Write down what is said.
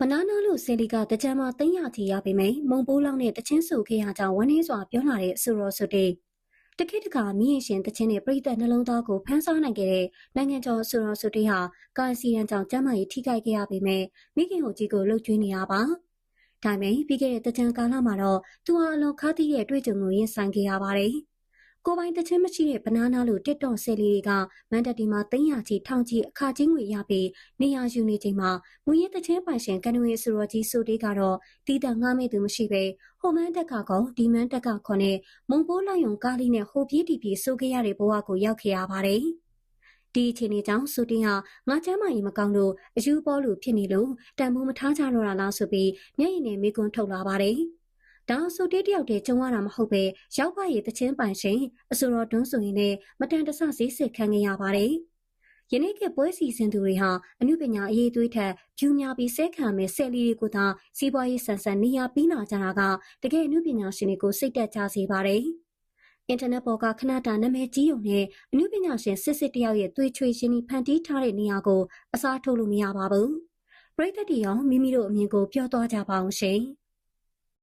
ဘနာနာလို့ဆယ်လီကတကြမ်းမှာ300ချီရပေမယ့်မုံပိုးလောင်းနဲ့တချင်းဆိုခဲ့ရကြောင်းဝန်းနေစွာပြောလာတဲ့ဆိုရောဆိုတဲ့တခိတကမိရင်ရှင်တချင်းနဲ့ပြည်သက်နှလုံးသားကိုဖမ်းစားနိုင်ခဲ့တဲ့နိုင်ငံကျော်ဆိုရောဆိုတဲ့ဟာကာစီရန်ကြောင့်ကျမ်းမာရေးထိခိုက်ခဲ့ရပေမယ့်မိခင်ဟိုကြီးကိုလှုပ်ကြွေးနေရပါဒါပေမဲ့ပြီးခဲ့တဲ့တကြမ်းကာလမှာတော့သူဟာအလွန်ခါးသီးရဲ့တွေ့ကြုံကိုရင်ဆိုင်ခဲ့ရပါတယ်ကိုပိုင်တချင်းမရှိတဲ့ဘနာနာလို့တစ်တော့ဆယ်လီတွေကမန်တတီမှာ300ချီထောင်ချီအခါချင်းငွေရပြီးနေရာယူနေချိန်မှာမူရဲတချင်းပိုင်ရှင်ကန်နဝေဆိုရောကြီးဆိုတေးကတော့တီးတငှားမိသူမရှိပဲဟိုမန်းတက်ကကောဒီမန်းတက်ကခေါ်နဲ့မုံပိုးလိုက်ယုံကားလေးနဲ့ဟိုပြေးတီပြေးဆိုခဲ့ရတဲ့ဘဝကိုရောက်ခဲ့ရပါတယ်ဒီအချိန်ကြောင့်ဆိုတင်ဟာငါချမ်းမကြီးမကောင်းလို့အယူပေါ်လို့ဖြစ်နေလို့တန်ဖိုးမထားကြတော့တာလားဆိုပြီးမျက်ရည်နဲ့မိကွန်းထုတ်လာပါတယ်ဒါဆိုတေးတယောက်တည်းကျုံရတာမဟုတ်ပဲရောက်ပါရဲ့တချင်းပိုင်ရှင်အဆိုတော်တွန်းဆိုရင်လည်းမတန်တဆဈေးစစ်ခံခဲ့ရပါတယ်။ယနေ့ကပွဲစီစဉ်သူတွေဟာအမှုပညာအရေးသွေးထက်ဖြူများပြီးဆဲခံမဲ့ဆယ်လီတွေကိုသာစီးပွားရေးဆန်ဆန်နေရာပြီးလာကြတာကတကယ်အမှုပညာရှင်တွေကိုစိတ်တက်ကြစေပါတယ်။အင်တာနက်ပေါ်ကခဏတာနာမည်ကြီးုံနဲ့အမှုပညာရှင်စစ်တယောက်ရဲ့သွေးချွေရှင်ဖန်တီးထားတဲ့နေရာကိုအစားထိုးလို့မရပါဘူး။ပရိသတ်တွေရောမိမိတို့အမြင်ကိုပြောသွားကြပါအောင်ရှင်။